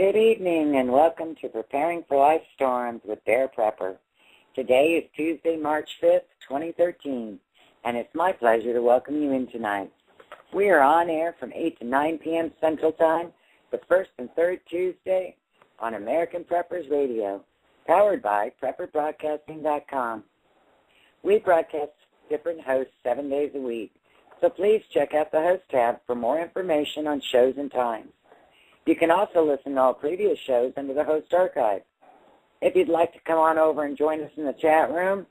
Good evening and welcome to Preparing for Life Storms with BexarPrepper. Today is Tuesday, March 5th, 2013, and it's my pleasure to welcome you in tonight. We are on air from 8 to 9 p.m. Central Time, the first and third Tuesday on American Preppers Radio, powered by PrepperBroadcasting.com. We broadcast different hosts 7 days a week, so please check out the host tab for more information on shows and times. You can also listen to all previous shows under the host archive. If you'd like to come on over and join us in the chat room,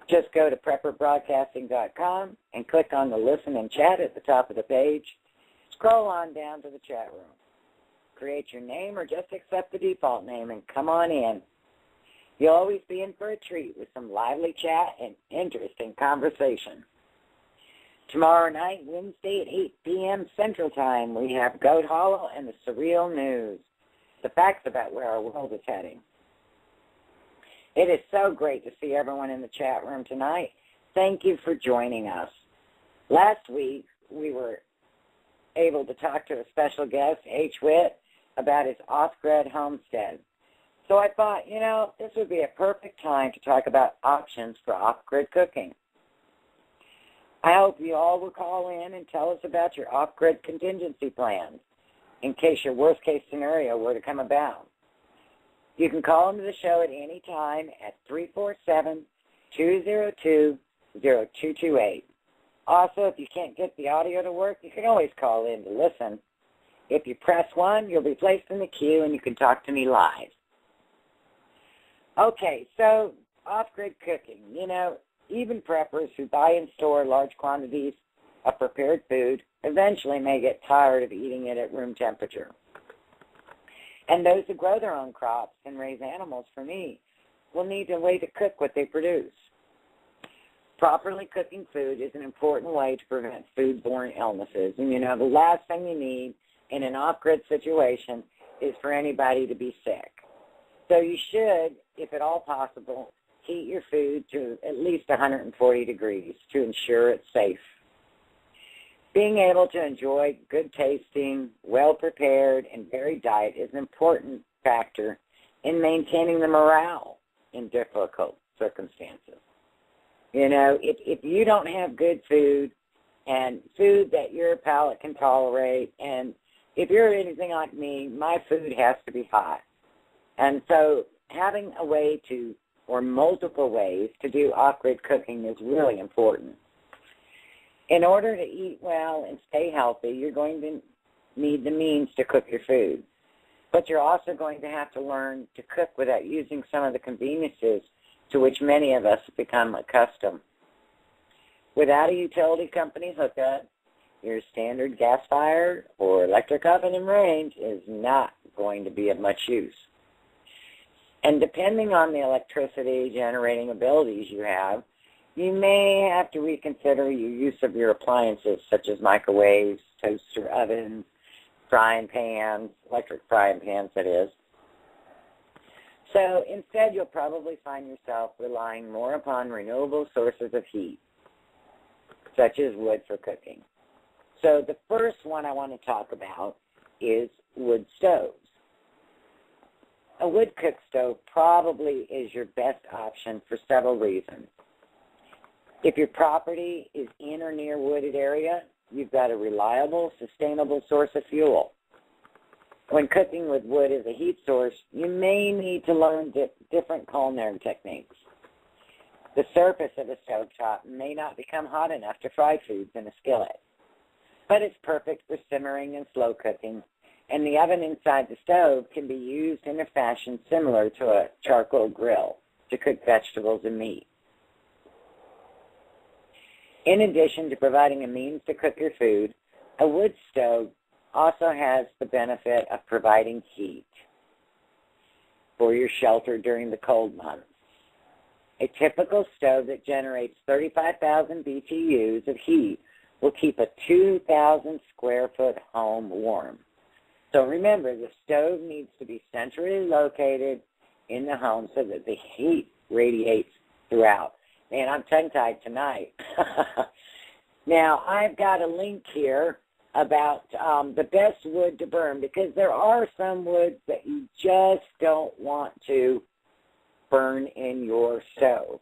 just go to PrepperBroadcasting.com and click on the Listen and Chat at the top of the page. Scroll on down to the chat room. Create your name or just accept the default name and come on in. You'll always be in for a treat with some lively chat and interesting conversation. Tomorrow night, Wednesday at 8 p.m. Central Time, we have Goat Hollow and the Surreal News, the facts about where our world is heading. It is so great to see everyone in the chat room tonight. Thank you for joining us. Last week, we were able to talk to a special guest, HWhit, about his off-grid homestead. So I thought, this would be a perfect time to talk about options for off-grid cooking. I hope you all will call in and tell us about your off-grid contingency plans in case your worst-case scenario were to come about. You can call into the show at any time at 347-202-0228. Also, if you can't get the audio to work, you can always call in to listen. If you press 1, you'll be placed in the queue and you can talk to me live. Okay, so off-grid cooking, even preppers who buy and store large quantities of prepared food eventually may get tired of eating it at room temperature. And those who grow their own crops and raise animals for meat will need a way to cook what they produce. Properly cooking food is an important way to prevent foodborne illnesses. And the last thing you need in an off-grid situation is for anybody to be sick. So you should, if at all possible, heat your food to at least 140 degrees to ensure it's safe. Being able to enjoy good tasting, well-prepared, and varied diet is an important factor in maintaining the morale in difficult circumstances. If you don't have good food and food that your palate can tolerate, and if you're anything like me, my food has to be hot. And so having a way to or multiple ways to do off-grid cooking is really important. In order to eat well and stay healthy, you're going to need the means to cook your food. But you're also going to have to learn to cook without using some of the conveniences to which many of us have become accustomed. Without a utility company hookup, your standard gas-fired or electric oven and range is not going to be of much use. And depending on the electricity generating abilities you have, you may have to reconsider your use of your appliances such as microwaves, toaster ovens, frying pans, electric frying pans that is. So instead you'll probably find yourself relying more upon renewable sources of heat, such as wood for cooking. So the first one I want to talk about is wood stoves. A wood cook stove probably is your best option for several reasons. If your property is in or near a wooded area, you've got a reliable, sustainable source of fuel. When cooking with wood as a heat source, you may need to learn different culinary techniques. The surface of a stovetop may not become hot enough to fry foods in a skillet, but it's perfect for simmering and slow cooking. And the oven inside the stove can be used in a fashion similar to a charcoal grill to cook vegetables and meat. In addition to providing a means to cook your food, a wood stove also has the benefit of providing heat for your shelter during the cold months. A typical stove that generates 35,000 BTUs of heat will keep a 2,000 square foot home warm. So remember, the stove needs to be centrally located in the home so that the heat radiates throughout. Man, I'm tongue-tied tonight. Now, I've got a link here about the best wood to burn, because there are some woods that you just don't want to burn in your stove.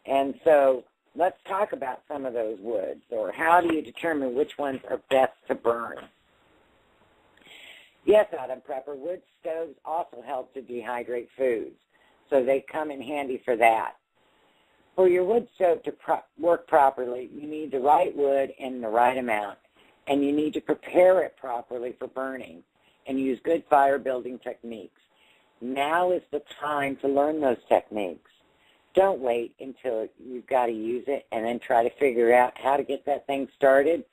And so let's talk about some of those woods, or how do you determine which ones are best to burn? Yes, Adam Prepper, wood stoves also help to dehydrate foods, so they come in handy for that. For your wood stove to work properly, you need the right wood in the right amount, and you need to prepare it properly for burning and use good fire building techniques. Now is the time to learn those techniques. Don't wait until you've got to use it and then try to figure out how to get that thing started.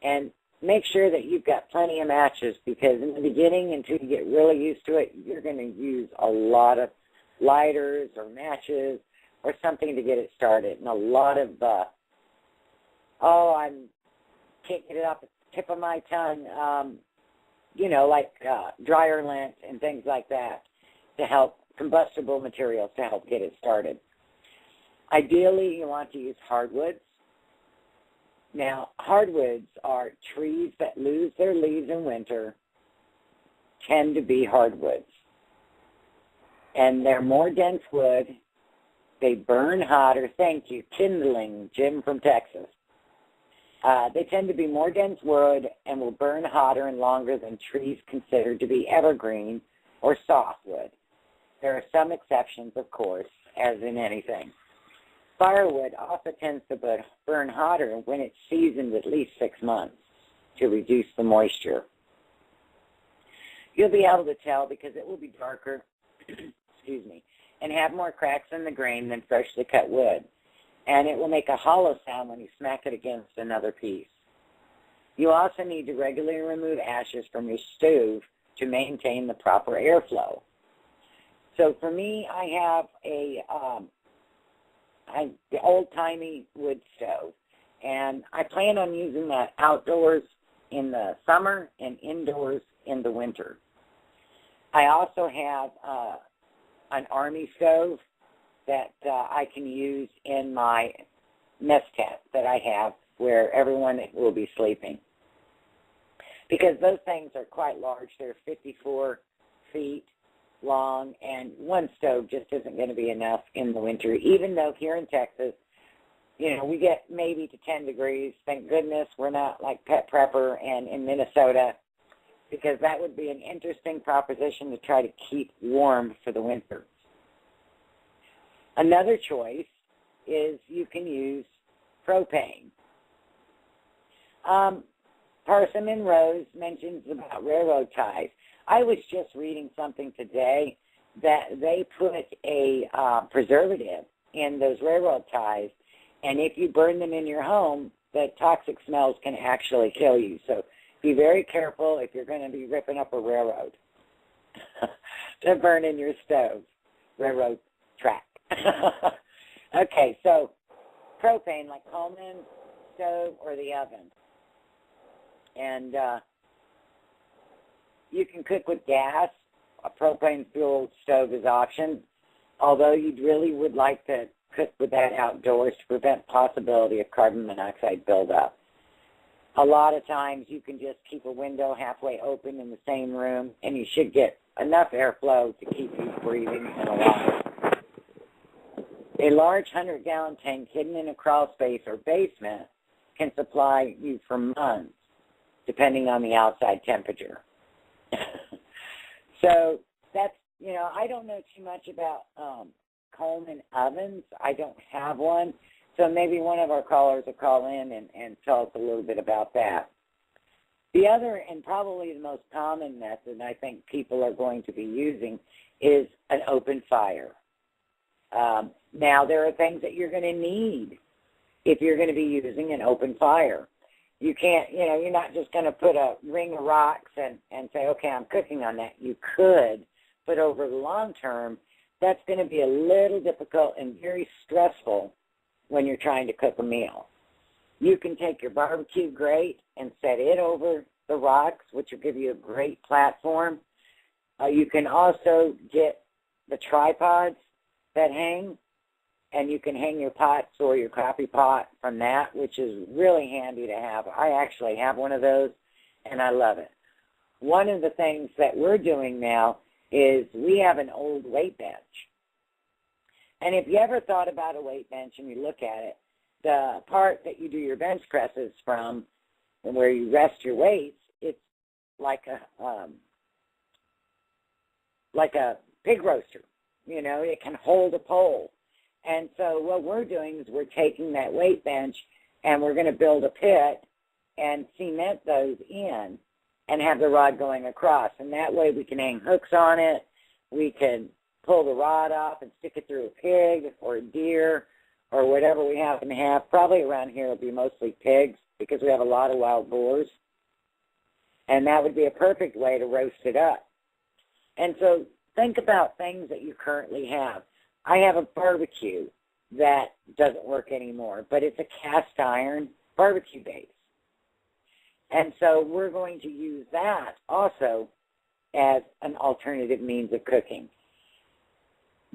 And make sure that you've got plenty of matches, because in the beginning, until you get really used to it, you're going to use a lot of lighters or matches or something to get it started. And a lot of, I can't get it off the tip of my tongue, like dryer lint and things like that to help, combustible materials to help get it started. Ideally, you want to use hardwoods. Now, hardwoods are trees that lose their leaves in winter, tend to be hardwoods. And they're more dense wood. They burn hotter. Thank you, kindling, Jim from Texas. They tend to be more dense wood and will burn hotter and longer than trees considered to be evergreen or softwood. There are some exceptions, of course, as in anything. Firewood also tends to burn hotter when it's seasoned at least 6 months to reduce the moisture. You'll be able to tell because it will be darker, and have more cracks in the grain than freshly cut wood. And it will make a hollow sound when you smack it against another piece. You also need to regularly remove ashes from your stove to maintain the proper airflow. So for me, I have the old-timey wood stove, and I plan on using that outdoors in the summer and indoors in the winter. I also have an Army stove that I can use in my mess tent that I have where everyone will be sleeping. Because those things are quite large. They're 54 feet long, and one stove just isn't going to be enough in the winter, even though here in Texas, we get maybe to 10 degrees. Thank goodness we're not like Pet Prepper and in Minnesota, because that would be an interesting proposition to try to keep warm for the winter. Another choice is you can use propane. Parsimon Rose mentions about railroad ties. I was just reading something today that they put a preservative in those railroad ties, and if you burn them in your home, the toxic smells can actually kill you. So be very careful if you're going to be ripping up a railroad to burn in your stove, railroad track. Okay, so propane, like Coleman stove or the oven. And you can cook with gas. A propane-fueled stove is option, although you really would like to cook with that outdoors to prevent possibility of carbon monoxide buildup. A lot of times you can just keep a window halfway open in the same room, and you should get enough airflow to keep you breathing and alive. A large 100-gallon tank hidden in a crawl space or basement can supply you for months, depending on the outside temperature. So that's, I don't know too much about Coleman ovens. I don't have one. So maybe one of our callers will call in and tell us a little bit about that. The other, and probably the most common method I think people are going to be using, is an open fire. Now, there are things that you're going to need if you're going to be using an open fire. You can't, you're not just going to put a ring of rocks and say, okay, I'm cooking on that. You could, but over the long term, that's going to be a little difficult and very stressful when you're trying to cook a meal. You can take your barbecue grate and set it over the rocks, which will give you a great platform. You can also get the tripods that hang, and you can hang your pots or your coffee pot from that, which is really handy to have. I actually have one of those, and I love it. One of the things that we're doing now is we have an old weight bench. And if you ever thought about a weight bench and you look at it, the part that you do your bench presses from and where you rest your weights, it's like a pig roaster. You know, it can hold a pole. And so what we're doing is we're taking that weight bench and we're going to build a pit and cement those in and have the rod going across. And that way we can hang hooks on it. We can pull the rod off and stick it through a pig or a deer or whatever we happen to have. Probably around here it'll be mostly pigs because we have a lot of wild boars. And that would be a perfect way to roast it up. And so think about things that you currently have. I have a barbecue that doesn't work anymore, but it's a cast iron barbecue base. And so we're going to use that also as an alternative means of cooking.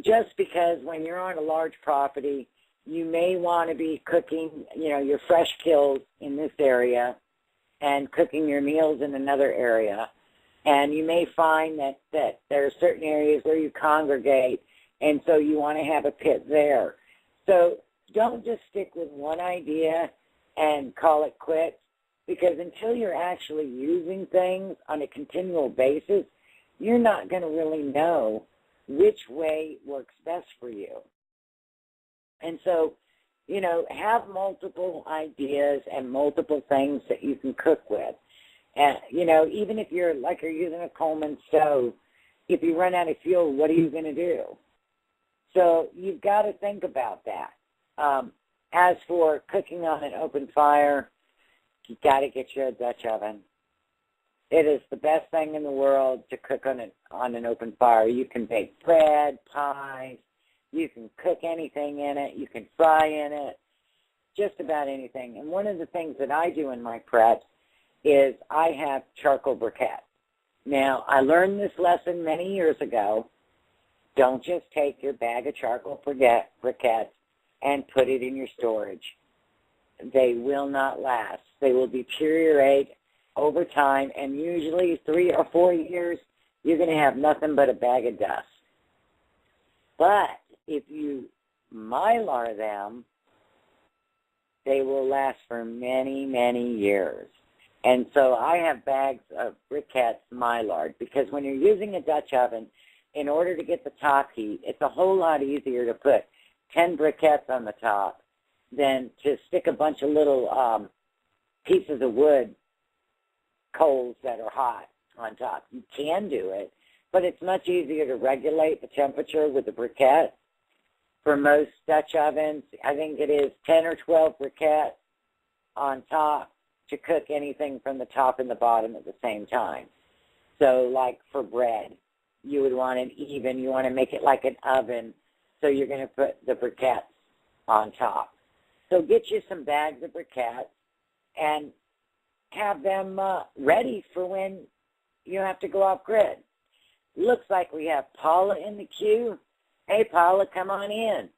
Just because when you're on a large property, you may want to be cooking, you know, your fresh kills in this area and cooking your meals in another area. And you may find that there are certain areas where you congregate, and so you want to have a pit there. So don't just stick with one idea and call it quits, because until you're actually using things on a continual basis, you're not going to really know which way works best for you. And so, you know, have multiple ideas and multiple things that you can cook with. And, you know, even if you're using a Coleman stove, if you run out of fuel, what are you going to do? So you've got to think about that. As for cooking on an open fire, you've got to get you a Dutch oven. It is the best thing in the world to cook on an open fire. You can bake bread, pies, you can cook anything in it, you can fry in it, just about anything. And one of the things that I do in my preps is I have charcoal briquettes. Now, I learned this lesson many years ago. Don't just take your bag of charcoal briquettes and put it in your storage. They will not last. They will deteriorate over time, and usually 3 or 4 years, you're going to have nothing but a bag of dust. But if you mylar them, they will last for many, many years. And so I have bags of briquettes mylared, because when you're using a Dutch oven, in order to get the top heat, it's a whole lot easier to put 10 briquettes on the top than to stick a bunch of little pieces of wood, coals that are hot on top. You can do it, but it's much easier to regulate the temperature with the briquette. For most Dutch ovens, I think it is 10 or 12 briquettes on top to cook anything from the top and the bottom at the same time. So like for bread, you would want it even. You want to make it like an oven, so you're going to put the briquettes on top. So get you some bags of briquettes and have them ready for when you have to go off grid. Looks like we have Paula in the queue. Hey, Paula, come on in.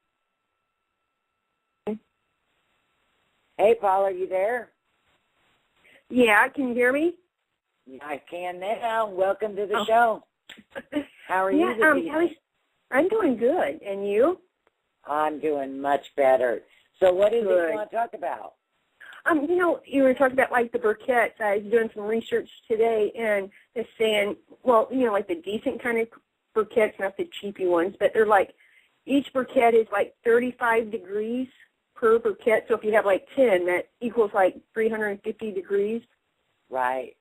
Hey, Paula, are you there? Yeah, can you hear me? I can now. Welcome to the show. How are you this evening? I'm doing good. And you? I'm doing much better. So what is it you want to talk about? You know, you were talking about, like, the briquettes. I was doing some research today, and it's saying, well, you know, like the decent kind of briquettes, not the cheapy ones, but they're like, each briquette is like 35 degrees per briquette. So if you have like 10, that equals like 350 degrees. Right.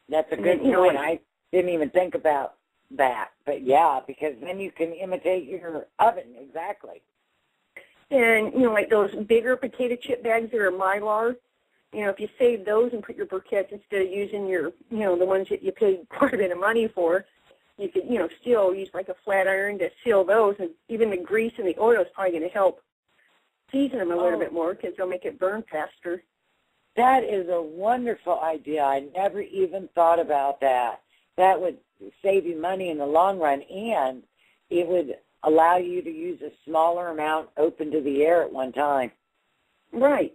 That's a good point. I didn't even think about that. But, yeah, because then you can imitate your oven. Exactly. And, you know, like those bigger potato chip bags that are Mylar, you know, if you save those and put your briquettes instead of using your, you know, the ones that you paid quite a bit of money for, you could, you know, still use like a flat iron to seal those. And even the grease and the oil is probably going to help season them a little bit more because they'll make it burn faster. That is a wonderful idea. I never even thought about that. That would save you money in the long run, and it would allow you to use a smaller amount open to the air at one time. Right.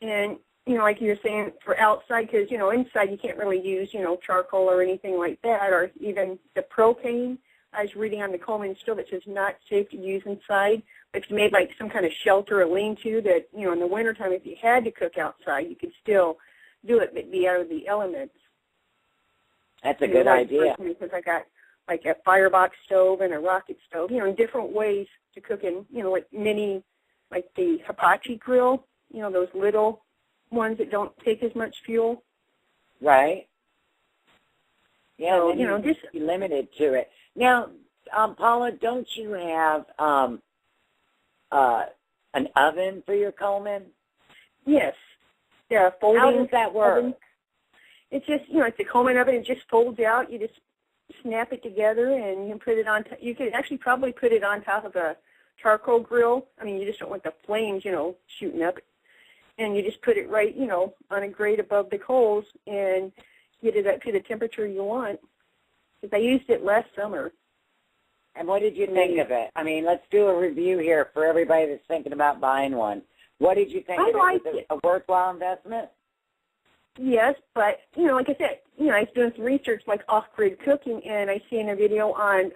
And, like you were saying, for outside, because, inside you can't really use, charcoal or anything like that, or even the propane. I was reading on the Coleman stove that says not safe to use inside. But if you made like some kind of shelter or lean-to that, in the wintertime, if you had to cook outside, you could still do it, but be out of the elements. That's a good idea. Because I got like a firebox stove and a rocket stove, different ways to cook in, like like the Hibachi grill, those little ones that don't take as much fuel. Right. Yeah, so, then just be limited to it. Now, Paula, don't you have an oven for your Coleman? Yes. Yeah, folding. How does that work? Oven. It's just, it's a Coleman oven. It just folds out. You just snap it together, and you can put it on. You could actually probably put it on top of a charcoal grill. I mean, you just don't want the flames, shooting up. And you just put it right, on a grate above the coals and get it up to the temperature you want. Because I used it last summer. And what did you think of it? I mean, let's do a review here for everybody that's thinking about buying one. What did you think of it? Was it a worthwhile investment? Yes, but, like I said, I was doing some research like off-grid cooking, and I seen a video on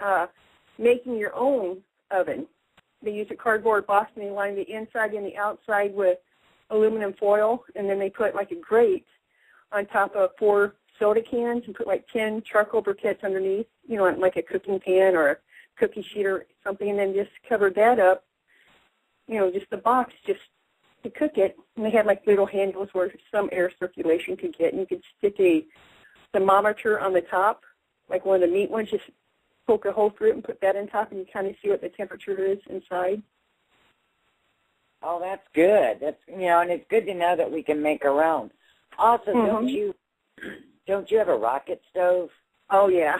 making your own oven. They use a cardboard box, and they line the inside and the outside with aluminum foil, and then they put like a grate on top of 4 soda cans and put like 10 charcoal briquettes underneath, like a cooking pan or a cookie sheet or something, and then just cover that up, just the box just to cook it. And they had like little handles where some air circulation could get, and you could stick a thermometer on the top, like one of the meat ones, just poke a hole through it and put that on top, and you kind of see what the temperature is inside. Oh, that's good. That's and it's good to know that we can make our own. Also, don't you have a rocket stove? Oh yeah,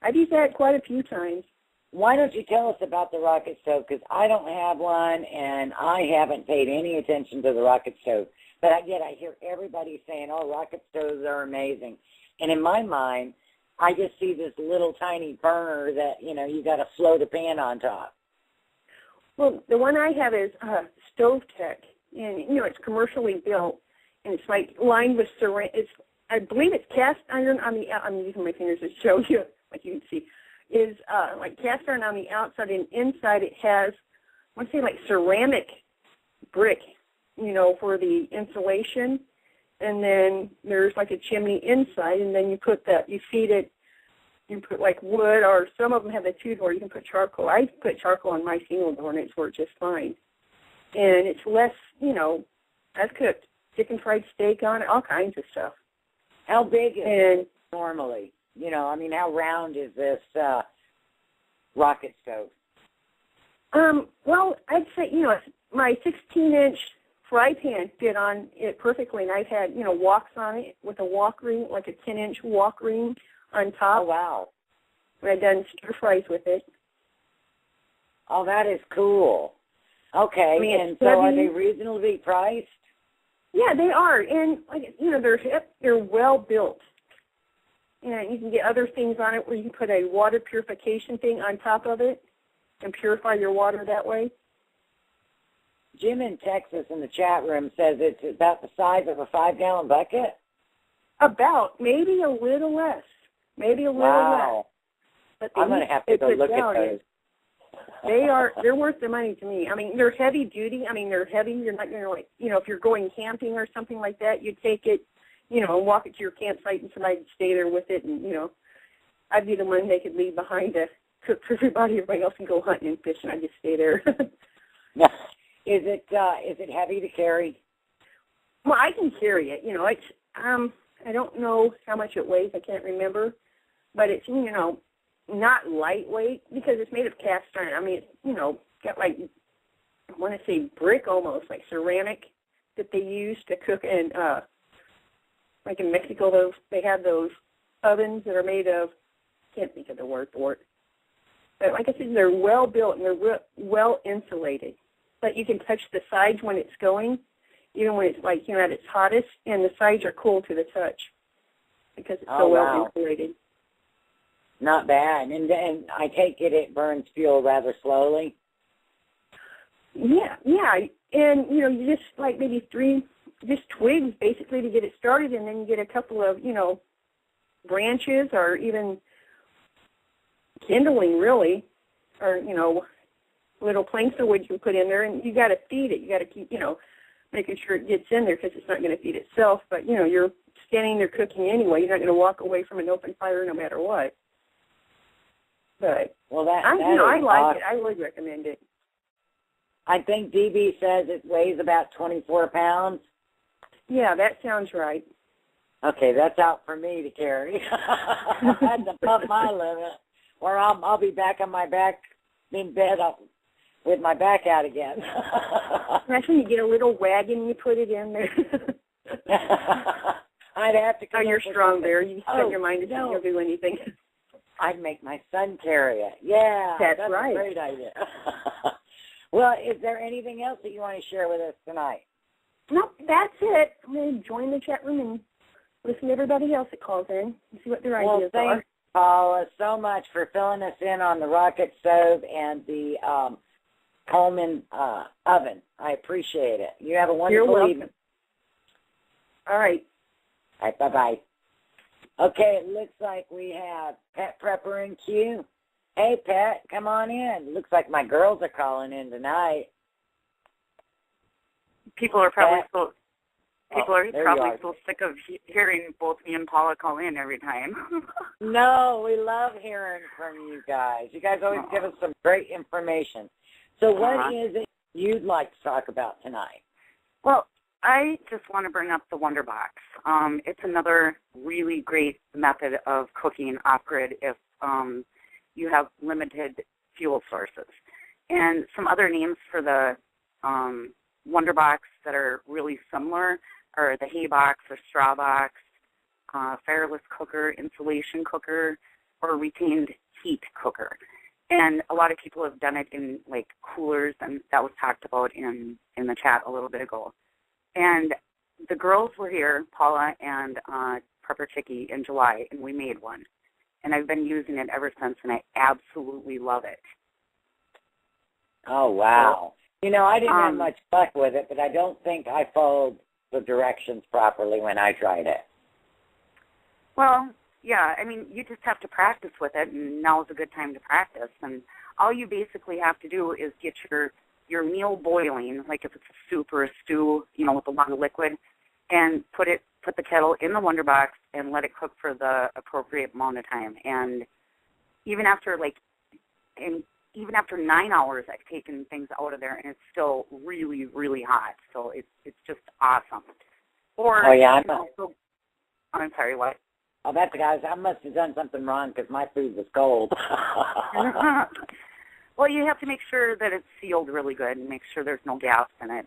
I've used that quite a few times. Why don't you tell us about the rocket stove? Because I don't have one, and I haven't paid any attention to the rocket stove. But I hear everybody saying, "Oh, rocket stoves are amazing," and in my mind, I just see this little tiny burner that you got to float a pan on top. Well, the one I have is Stove Tech, and it's commercially built, and it's like lined with ceramic. I believe it's cast iron on the. I'm using my fingers to show you, like you can see, is like cast iron on the outside, and inside it has, I want to say like ceramic brick, for the insulation, and then there's like a chimney inside, and then you feed it. You put like wood, or some of them have a 2-door. You can put charcoal. I put charcoal on my single door, and it's worked just fine. And it's less, I've cooked chicken fried steak on it, all kinds of stuff. How big is it normally? How round is this rocket stove? Well, I'd say, my 16-inch fry pan fit on it perfectly, and I've had, woks on it with a wok ring, like a 10-inch wok ring on top. Oh, wow. When I've done stir fries with it. Oh, that is cool. Okay, and so are they reasonably priced? Yeah, they are, and they're well built. And you can get other things on it where you can put a water purification thing on top of it and purify your water that way. Jim in Texas in the chat room says it's about the size of a 5-gallon bucket. About, maybe a little less. Maybe a little less. But I'm going to have to go look at those. They're worth the money to me. I mean, they're heavy duty. I mean, they're heavy. You're not going to, if you're going camping or something like that, you take it, and walk it to your campsite and somebody would stay there with it. And, I'd be the one they could leave behind to cook for everybody. Everybody else can go hunting and fishing. I just stay there. Is it heavy to carry? Well, I can carry it. It's, I don't know how much it weighs. I can't remember. But it's, not lightweight because it's made of cast iron. I mean, it's, got like, I want to say brick almost, like ceramic that they use to cook. And like in Mexico, they have those ovens that are made of, can't think of the word for it. But like I said, they're well built and they're well insulated. But you can touch the sides when it's going, even when it's like, at its hottest, and the sides are cool to the touch because it's so well insulated. Not bad. And I take it burns fuel rather slowly. Yeah. And, you just like maybe 3 just twigs basically to get it started, and then you get a couple of, branches or even kindling really, or, little planks of wood you put in there, and you got to feed it. You got to keep, making sure it gets in there because it's not going to feed itself. But, you're standing there cooking anyway. You're not going to walk away from an open fire no matter what. But well, I like awesome. it. I would recommend it. I think DB says it weighs about 24 pounds. Yeah, that sounds right. Okay, that's out for me to carry. I had to pump my limit, or I'll be back on my back in bed with my back out again. That's when you get a little wagon and you put it in there. I'd have to. Oh, you're strong there. You set your mind to you'll do anything. I'd make my son carry it. Yeah, that's right. A great idea. Well, is there anything else that you want to share with us tonight? Nope, that's it. I'm going to join the chat room and listen to everybody else that calls in and see what their ideas are. Thanks, Paula, so much for filling us in on the rocket stove and the Coleman oven. I appreciate it. You have a wonderful evening. All right. All right, bye-bye. Okay, it looks like we have Pet Prepper in queue. Hey, Pet, come on in. Looks like my girls are calling in tonight. People are probably so sick of hearing both me and Paula call in every time. No, we love hearing from you guys. You guys always give us some great information. So what is it you'd like to talk about tonight? Well, I just want to bring up the Wonder Box. It's another really great method of cooking off-grid if you have limited fuel sources. And some other names for the Wonder Box that are really similar are the hay box or straw box, fireless cooker, insulation cooker, or retained heat cooker. And a lot of people have done it in like coolers, and that was talked about in the chat a little bit ago. And the girls were here, Paula and Prepper Chicky, in July, and we made one. And I've been using it ever since, and I absolutely love it. Oh, wow. I didn't have much luck with it, but I don't think I followed the directions properly when I tried it. Well, yeah, you just have to practice with it, and now's a good time to practice. And all you basically have to do is get your meal boiling, like if it's a soup or a stew, with a lot of liquid, and put the kettle in the Wonder Box and let it cook for the appropriate amount of time. And even after 9 hours, I've taken things out of there, and it's still really, really hot. So it's just awesome. Or I'm sorry, what? Oh, that's guys. I must have done something wrong because my food was cold. Well, you have to make sure that it's sealed really good and make sure there's no gas in it.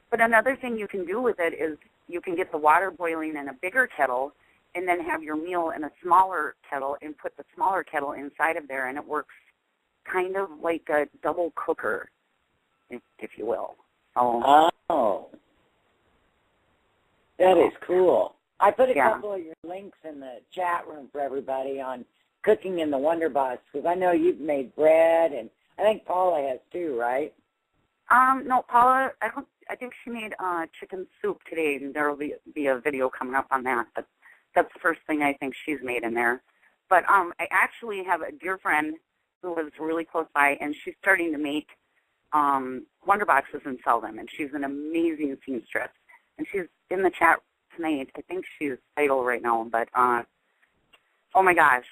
But another thing you can do with it is you can get the water boiling in a bigger kettle and then have your meal in a smaller kettle and put the smaller kettle inside of there, and it works kind of like a double cooker, if you will. Oh. That is cool. I put a couple of your links in the chat room for everybody on cooking in the Wonder Box, because I know you've made bread, and I think Paula has too, right? No, Paula, I think she made chicken soup today, and there will be a video coming up on that. But that's the first thing I think she's made in there. But I actually have a dear friend who lives really close by, and she's starting to make Wonder Boxes and sell them, and she's an amazing seamstress. And she's in the chat tonight. I think she's idle right now, but oh my gosh,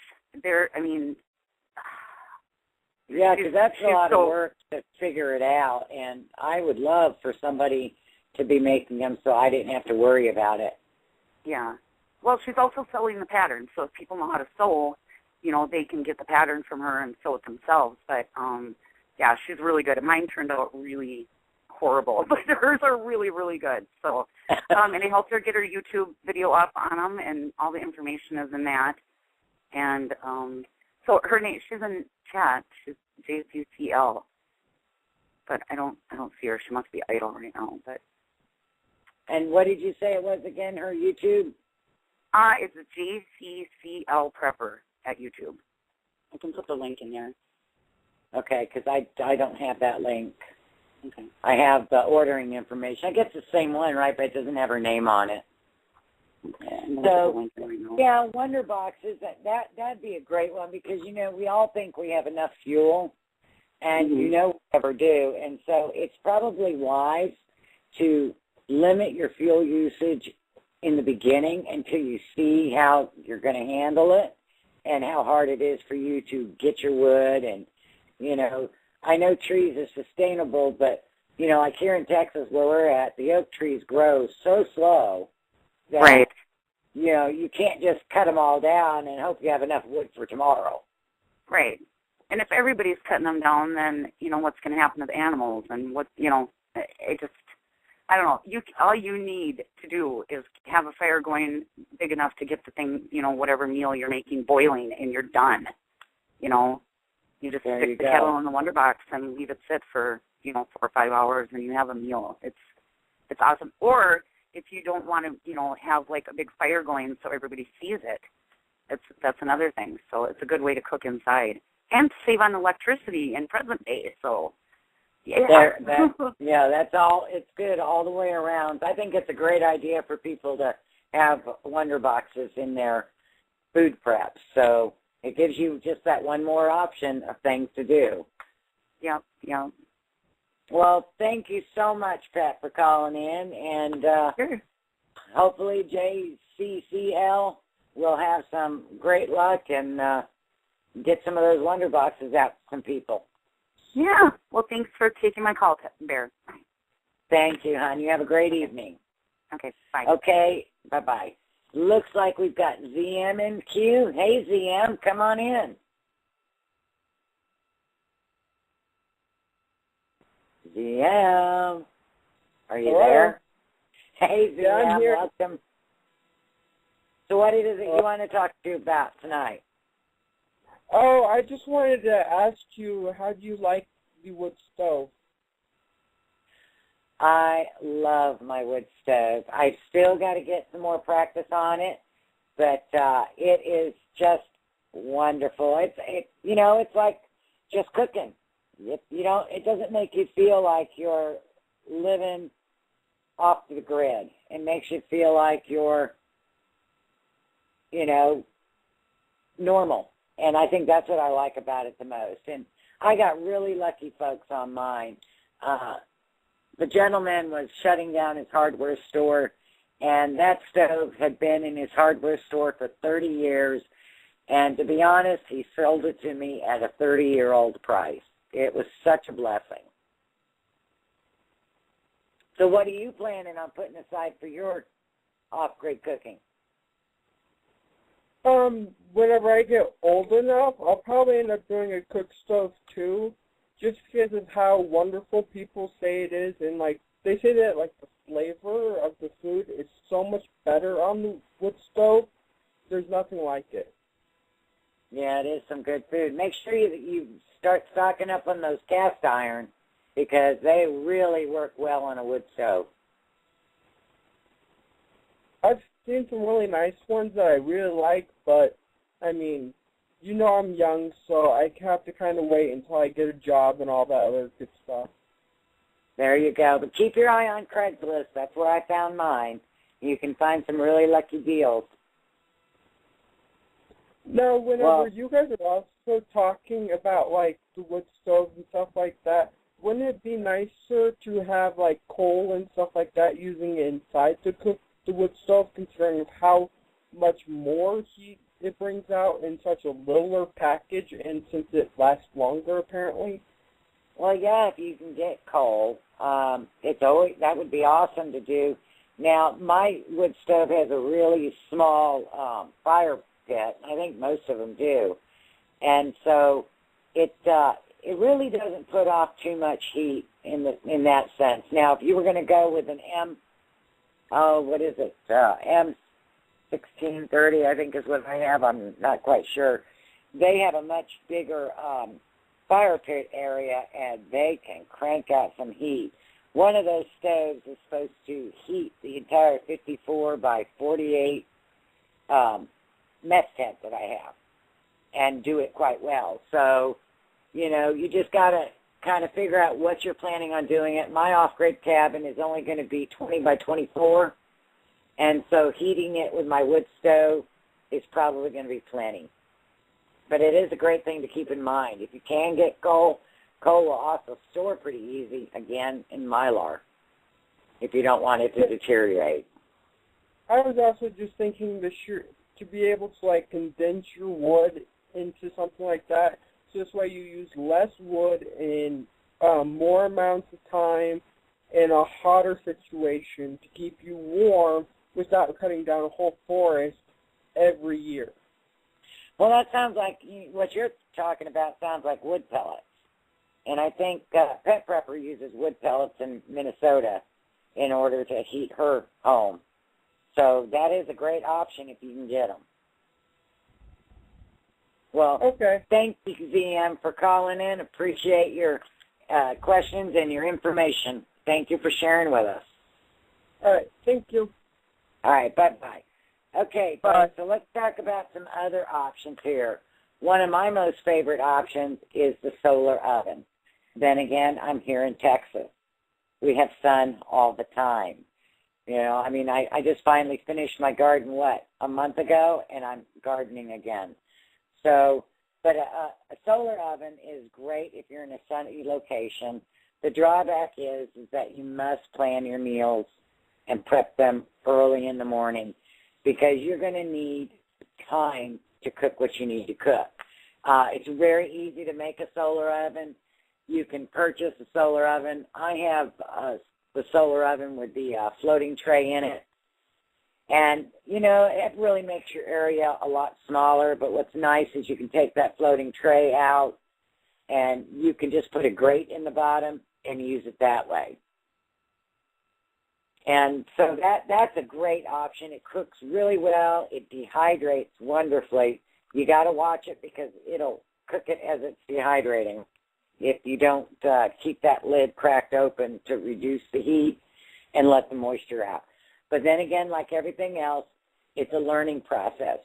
yeah, because that's a lot of work to figure it out, and I would love for somebody to be making them so I didn't have to worry about it. Yeah. Well, she's also sewing the pattern, so if people know how to sew, they can get the pattern from her and sew it themselves. But, yeah, she's really good. Mine turned out really horrible, but hers are really, really good. So, and I helped her get her YouTube video up on them, and all the information is in that. And so her name, she's in chat. She's JCCL, but I don't see her. She must be idle right now. But. And what did you say it was again? Her YouTube? It's JCCL Prepper at YouTube. I can put the link in there. Okay, because I don't have that link. Okay. I have the ordering information. I guess it's the same one, right, but it doesn't have her name on it. Okay. So, yeah, Wonder Boxes, that'd be a great one because, you know, we all think we have enough fuel, and you know we never do. And so it's probably wise to limit your fuel usage in the beginning until you see how you're going to handle it and how hard it is for you to get your wood. And, you know, I know trees are sustainable, but, you know, like here in Texas where we're at, the oak trees grow so slow that, right. you know, you can't just cut them all down and hope you have enough wood for tomorrow. Right. And if everybody's cutting them down, then, you know, what's going to happen to the animals? And what, you know, I don't know. All you need to do is have a fire going big enough to get the thing, you know, whatever meal you're making boiling, and you're done. You know, you just stick the kettle in the Wonder Box and leave it sit for, you know, 4 or 5 hours, and you have a meal. It's awesome. Or if you don't want to, you know, have like a big fire going so everybody sees it, that's another thing. So it's a good way to cook inside and to save on electricity in present day. So. Yeah. That's all. It's good all the way around. I think it's a great idea for people to have Wonder Boxes in their food prep. So it gives you just that one more option of things to do. Yep. Well, thank you so much, Pat, for calling in. And sure. Hopefully JCCL will have some great luck and get some of those Wonder Boxes out to some people. Yeah. Well, thanks for taking my call, Bear. Thank you, hon. You have a great evening. Okay, bye. Okay, bye-bye. Looks like we've got ZM in queue. Hey, ZM, come on in. ZM, are you there? Hey, ZM, I'm here. Welcome. So what is it you want to talk to about tonight? Oh, I just wanted to ask you, how do you like the wood stove? I love my wood stove. I've still got to get some more practice on it, but it is just wonderful. It's like just cooking. It doesn't make you feel like you're living off the grid. It makes you feel like you're, normal. And I think that's what I like about it the most. And I got really lucky folks on mine. The gentleman was shutting down his hardware store, and that stove had been in his hardware store for 30 years. And to be honest, he sold it to me at a 30-year-old price. It was such a blessing. So what are you planning on putting aside for your off-grid cooking? Whenever I get old enough, I'll probably end up doing a cook stove too, just because of how wonderful people say it is, and they say that the flavor of the food is so much better on the wood stove. There's nothing like it. Yeah, it is some good food. Make sure that you start stocking up on those cast iron because they really work well on a wood stove. I've seen some really nice ones that I really like, but, I'm young, so I have to kind of wait until I get a job and all that other good stuff. There you go. But keep your eye on Craigslist. That's where I found mine. You can find some really lucky deals. Now, whenever you guys are also talking about, the wood stoves and stuff like that, wouldn't it be nicer to have, coal and stuff like that using it inside to cook the wood stove, considering how much more heat it brings out in such a littler package, and since it lasts longer, apparently? Well, yeah, if you can get coal, that would be awesome to do. Now, my wood stove has a really small fire pit. I think most of them do. And so it really doesn't put off too much heat in that sense. Now, if you were going to go with an M1630, I think is what I have. I'm not quite sure. They have a much bigger fire pit area, and they can crank out some heat. One of those stoves is supposed to heat the entire 54 by 48 mess tent that I have. and do it quite well. So, you know, you just got to kind of figure out what you're planning on doing it. My off-grid cabin is only going to be 20 by 24, and so heating it with my wood stove is probably going to be plenty. But it is a great thing to keep in mind. If you can get coal will also store pretty easy, again, in Mylar, if you don't want it to deteriorate. I was also just thinking to be able to, like, condense your wood into something like that, so this way you use less wood in more amounts of time in a hotter situation to keep you warm without cutting down a whole forest every year. Well, that sounds like, what you're talking about sounds like wood pellets. And I think BexarPrepper uses wood pellets in Minnesota in order to heat her home. So that is a great option if you can get them. Well, okay. Thank you, ZM, for calling in. Appreciate your questions and your information. Thank you for sharing with us. All right. Thank you. All right. Bye-bye. Okay, Bye. So let's talk about some other options here. One of my most favorite options is the solar oven. Then again, I'm here in Texas. We have sun all the time. You know, I mean, I just finally finished my garden, a month ago, and I'm gardening again. So, but a solar oven is great if you're in a sunny location. The drawback is that you must plan your meals and prep them early in the morning because you're going to need time to cook what you need to cook. It's very easy to make a solar oven. You can purchase a solar oven. I have the solar oven with the floating tray in it. And, you know, it really makes your area a lot smaller, but what's nice is you can take that floating tray out and you can just put a grate in the bottom and use it that way. And so that's a great option. It cooks really well. It dehydrates wonderfully. You got to watch it because it'll cook it as it's dehydrating if you don't keep that lid cracked open to reduce the heat and let the moisture out. But then again, like everything else, it's a learning process.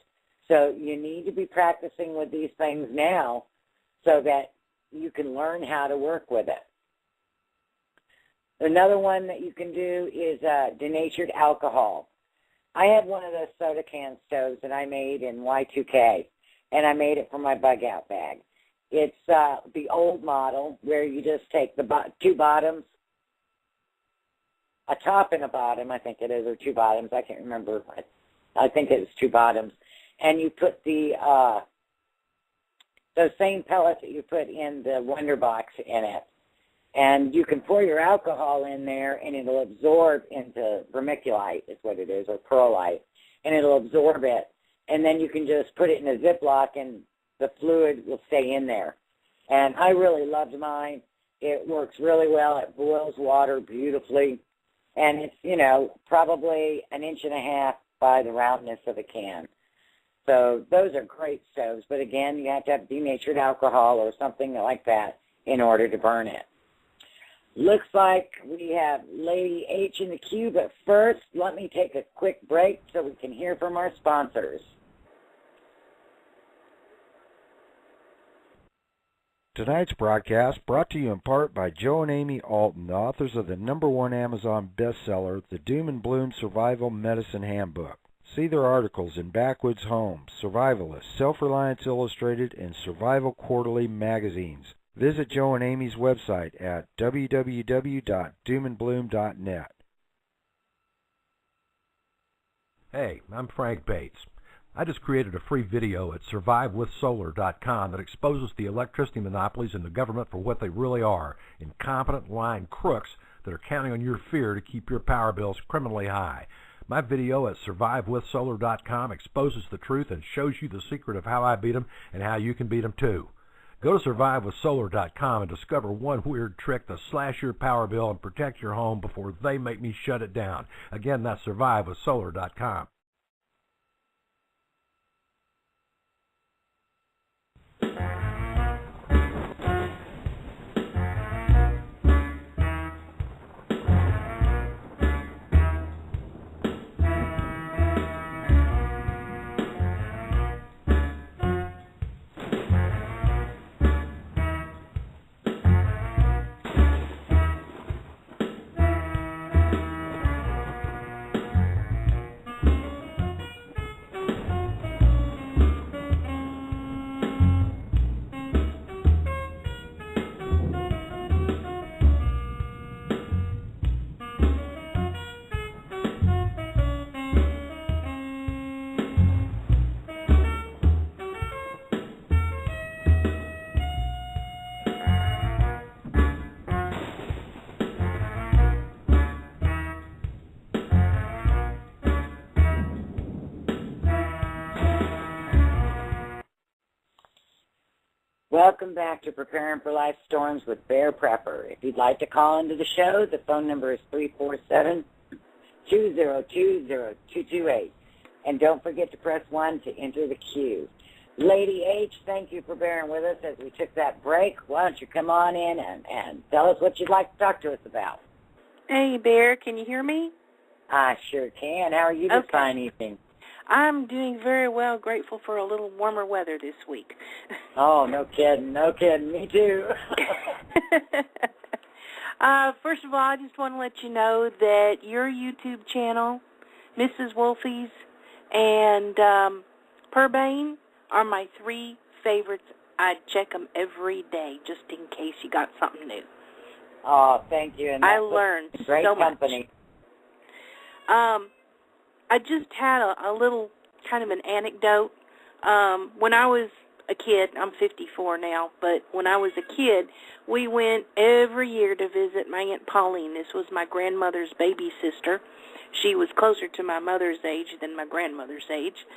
So you need to be practicing with these things now so that you can learn how to work with it. Another one that you can do is denatured alcohol. I had one of those soda can stoves that I made in Y2K, and I made it for my bug-out bag. It's the old model where you just take the two bottoms, a top and a bottom, I think it is, or two bottoms. I can't remember. I think it was two bottoms. And you put the those same pellets that you put in the Wonder Box in it. And you can pour your alcohol in there, and it'll absorb into vermiculite, is what it is, or perlite, and it'll absorb it. And then you can just put it in a Ziploc, and the fluid will stay in there. And I really loved mine. It works really well. It boils water beautifully. And it's, you know, probably 1.5 inches by the roundness of a can. So those are great stoves. But, again, you have to have denatured alcohol or something like that in order to burn it. Looks like we have Lady H in the queue, but first, let me take a quick break so we can hear from our sponsors. Tonight's broadcast brought to you in part by Joe and Amy Alton, authors of the #1 Amazon bestseller, The Doom and Bloom Survival Medicine Handbook. See their articles in Backwoods Homes, Survivalist, Self-Reliance Illustrated, and Survival Quarterly magazines. Visit Joe and Amy's website at www.doomandbloom.net. Hey, I'm Frank Bates. I just created a free video at survivewithsolar.com that exposes the electricity monopolies and the government for what they really are, incompetent, lying crooks that are counting on your fear to keep your power bills criminally high. My video at survivewithsolar.com exposes the truth and shows you the secret of how I beat them and how you can beat them too. Go to survivewithsolar.com and discover one weird trick to slash your power bill and protect your home before they make me shut it down. Again, that's survivewithsolar.com. Welcome back to Preparing for Life Storms with BexarPrepper. If you'd like to call into the show, the phone number is 347-202-0228. And don't forget to press 1 to enter the queue. Lady H, thank you for bearing with us as we took that break. Why don't you come on in and tell us what you'd like to talk to us about? Hey, Bear, can you hear me? I sure can. How are you this fine evening? I'm doing very well, grateful for a little warmer weather this week. Oh, no kidding, no kidding. Me too. First of all, I just want to let you know that your YouTube channel, Mrs. Wolfie's, and Propane are my 3 favorites. I check them every day just in case you got something new. Oh, thank you. And I learned great so company. Much. I just had a little kind of an anecdote. When I was a kid, I'm 54 now, but when I was a kid, we went every year to visit my Aunt Pauline. This was my grandmother's baby sister. She was closer to my mother's age than my grandmother's age.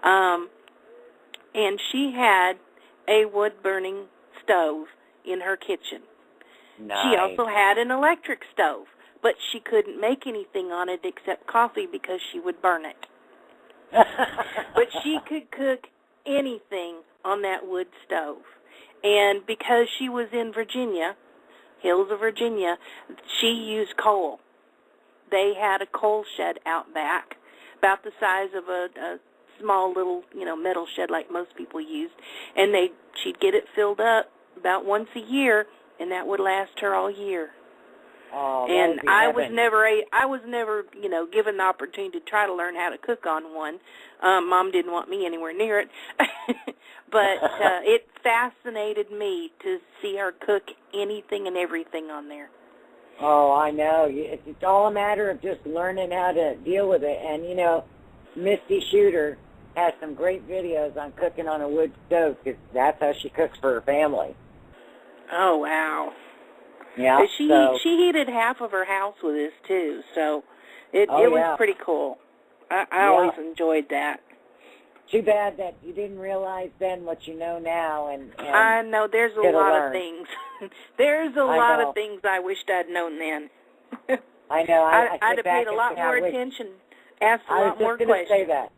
And she had a wood-burning stove in her kitchen. Nice. She also had an electric stove, but she couldn't make anything on it except coffee because she would burn it. But she could cook anything on that wood stove. And because she was in Virginia, hills of Virginia, she used coal. They had a coal shed out back, about the size of a small little, metal shed like most people used. And she'd get it filled up about once a year, and that would last her all year. Oh, and I was never, given the opportunity to try to learn how to cook on one. Mom didn't want me anywhere near it, but it fascinated me to see her cook anything and everything on there. Oh, I know. It's all a matter of just learning how to deal with it. And Misty Shooter has some great videos on cooking on a wood stove because that's how she cooks for her family. Oh, wow. Yeah, but she heated half of her house with this, too, so it was pretty cool. I always enjoyed that. Too bad that you didn't realize then what you know now. And I know. There's a lot of things. There's a lot of things I wished I'd known then. I know. I'd have paid a lot more attention, asked a lot more questions. I was just going to say that.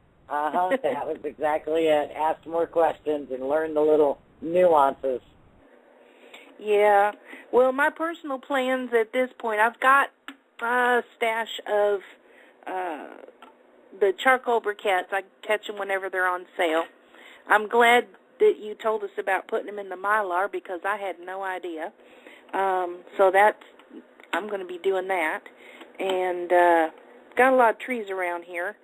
That was exactly it. Ask more questions and learn the little nuances. Yeah. Well, my personal plans at this point, I've got a stash of the charcoal briquettes. I catch them whenever they're on sale. I'm glad that you told us about putting them in the Mylar because I had no idea. So I'm going to be doing that. And got a lot of trees around here.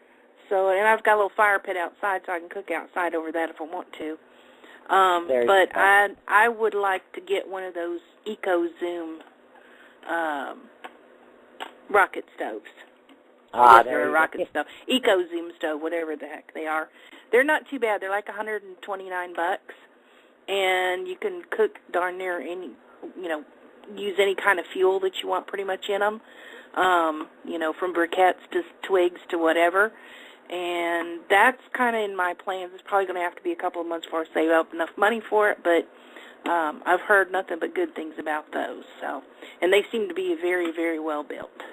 And I've got a little fire pit outside so I can cook outside over that if I want to. But I would like to get one of those EcoZoom rocket stoves. They're a rocket stove. EcoZoom stove, whatever the heck they are. They're not too bad. They're like $129, and you can cook darn near any, use any kind of fuel that you want pretty much in them. From briquettes to twigs to whatever. And that's kind of in my plans. It's probably going to have to be a couple of months before I save up enough money for it, but I've heard nothing but good things about those. And they seem to be very, very well built.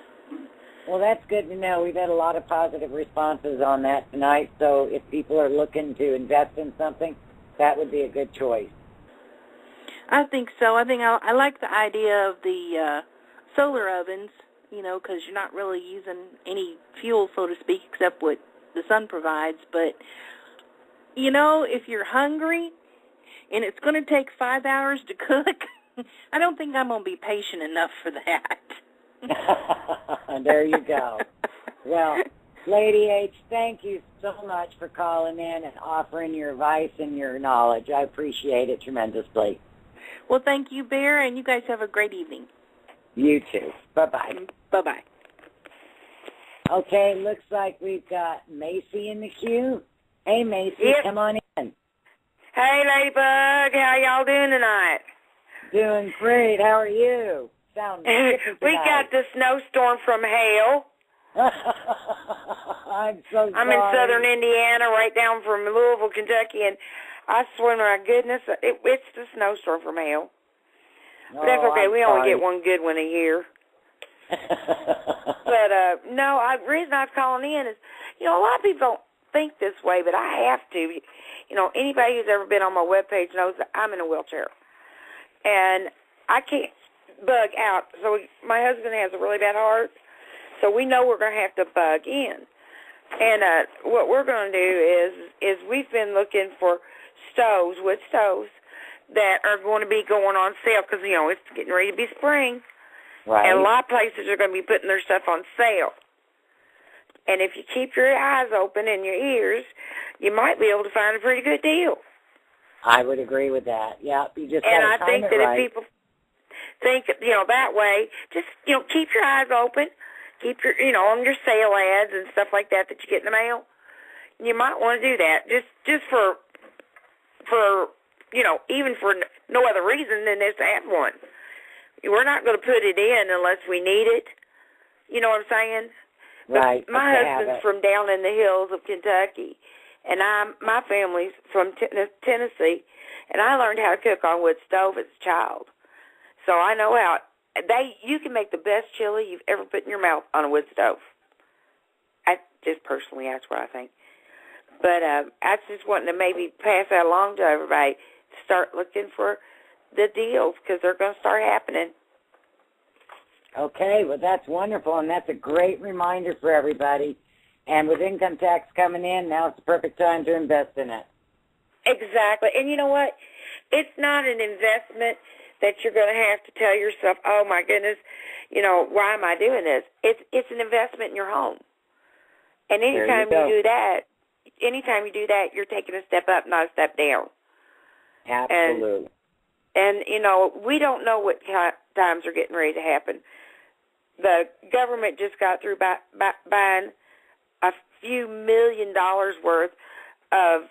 Well, that's good to know. We've had a lot of positive responses on that tonight, so if people are looking to invest in something, that would be a good choice. I think so. I like the idea of the solar ovens, because you're not really using any fuel, so to speak, except what the sun provides. But, if you're hungry and it's going to take 5 hours to cook, I don't think I'm going to be patient enough for that. There you go. Well, Lady H, thank you so much for calling in and offering your advice and your knowledge. I appreciate it tremendously. Well, thank you, Bear, and you guys have a great evening. You too. Bye-bye. Bye-bye. Okay, looks like we've got Macy in the queue. Hey, Macy, Come on in. Hey, Ladybug. How y'all doing tonight? Doing great. How are you? Sound We got the snowstorm from hell. I'm so sorry. I'm in southern Indiana, right down from Louisville, Kentucky, and I swear, my goodness, it's the snowstorm from hell. But that's Oh, okay. I'm We sorry. only get one good one a year. But, no, the reason I was calling in is, a lot of people don't think this way, but I have to. Anybody who's ever been on my webpage knows that I'm in a wheelchair. And I can't bug out. So my husband has a really bad heart, so we know we're going to have to bug in. And what we're going to do is we've been looking for wood stoves, that are going to be going on sale because, it's getting ready to be spring. Right. And a lot of places are going to be putting their stuff on sale. And if you keep your eyes open and your ears, you might be able to find a pretty good deal. I would agree with that. Yeah, you just and gotta I think time that it right. if people think, that way, just, keep your eyes open, keep your, on your sale ads and stuff like that you get in the mail. You might want to do that just for even for no other reason than just to have one. We're not going to put it in unless we need it. You know what I'm saying? Right. But my husband's from down in the hills of Kentucky, and my family's from Tennessee, and I learned how to cook on wood stove as a child. So I know how you can make the best chili you've ever put in your mouth on a wood stove. Personally, that's what I think. But I just wanting to maybe pass that along to everybody to start looking for the deals because they're going to start happening. Okay, well, that's wonderful, and that's a great reminder for everybody. And with income tax coming in, now it's the perfect time to invest in it. Exactly. And you know what? It's not an investment that you're going to have to tell yourself, oh, my goodness, why am I doing this? It's an investment in your home. And anytime you do that, you're taking a step up, not a step down. Absolutely. And we don't know what times are getting ready to happen. The government just got through buying a few $1 million worth of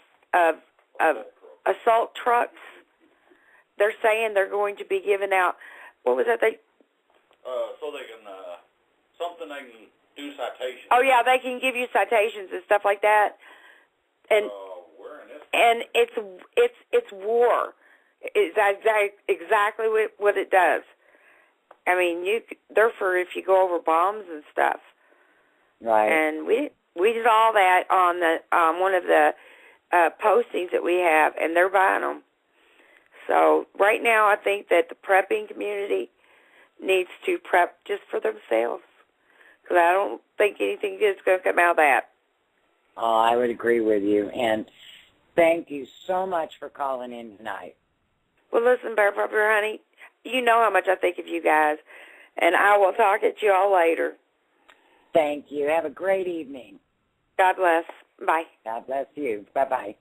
assault trucks. They're saying they're going to be giving out, what was that? So they can, something they can do citations. Oh, yeah, they can give you citations and stuff like that. And and it's war. It's exactly what it does. I mean, they're for if you go over bombs and stuff. Right. And we did all that on the one of the postings that we have, and they're buying them. So right now, I think that the prepping community needs to prep just for themselves, because I don't think anything good is going to come out of that. Oh, I would agree with you. And thank you so much for calling in tonight. Well, listen, BexarPrepper, honey, you know how much I think of you guys, and I will talk at you all later. Thank you. Have a great evening. God bless. Bye. God bless you. Bye-bye.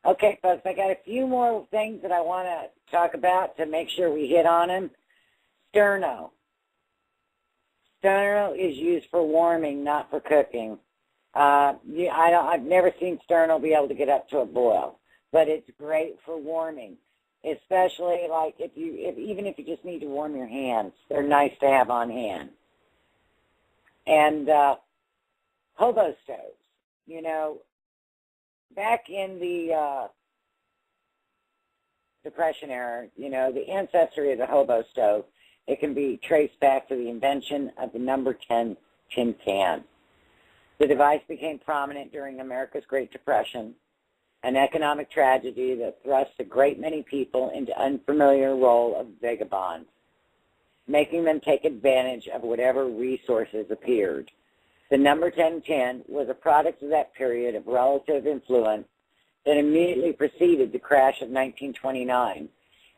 Okay, folks, I got a few more things that I want to talk about to make sure we hit on them. Sterno. Sterno is used for warming, not for cooking. I've never seen Sterno be able to get up to a boil, but it's great for warming, especially like even if you just need to warm your hands. They're nice to have on hand. And hobo stoves, back in the Depression era, the ancestry of the hobo stove, it can be traced back to the invention of the number 10 tin can. The device became prominent during America's Great Depression, an economic tragedy that thrust a great many people into unfamiliar role of vagabonds, making them take advantage of whatever resources appeared. The number 10 tin was a product of that period of relative influence that immediately preceded the crash of 1929,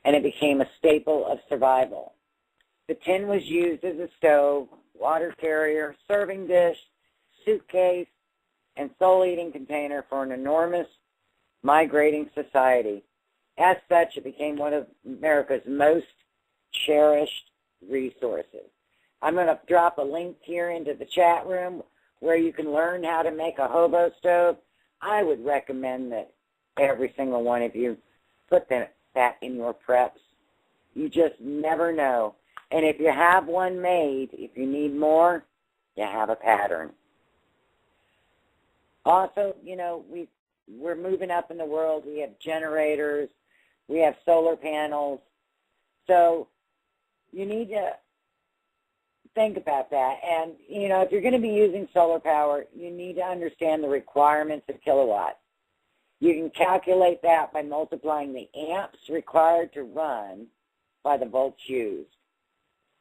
and it became a staple of survival. The tin was used as a stove, water carrier, serving dish, suitcase, and soul-eating container for an enormous migrating society. As such, it became one of America's most cherished resources. I'm going to drop a link here into the chat room where you can learn how to make a hobo stove. I would recommend that every single one of you put that in your preps. You just never know. And if you have one made, if you need more, you have a pattern. Also, we're moving up in the world. We have generators. We have solar panels. So you need to think about that. And, you know, if you're going to be using solar power, you need to understand the requirements of kilowatts. You can calculate that by multiplying the amps required to run by the volts used.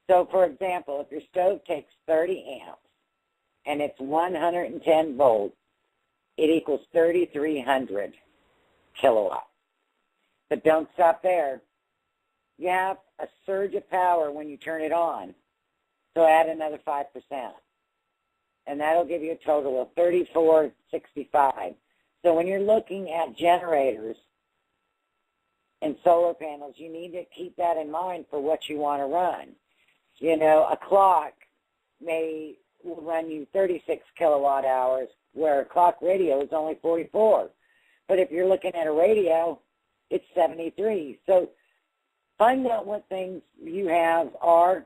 So, for example, if your stove takes 30 amps and it's 110 volts, it equals 3,300 kilowatts. But don't stop there. You have a surge of power when you turn it on, so add another 5%. And that'll give you a total of 3,465. So when you're looking at generators and solar panels, you need to keep that in mind for what you want to run. You know, a clock will run you 36 kilowatt hours, where a clock radio is only 44. But if you're looking at a radio, it's 73. So find out what things you have are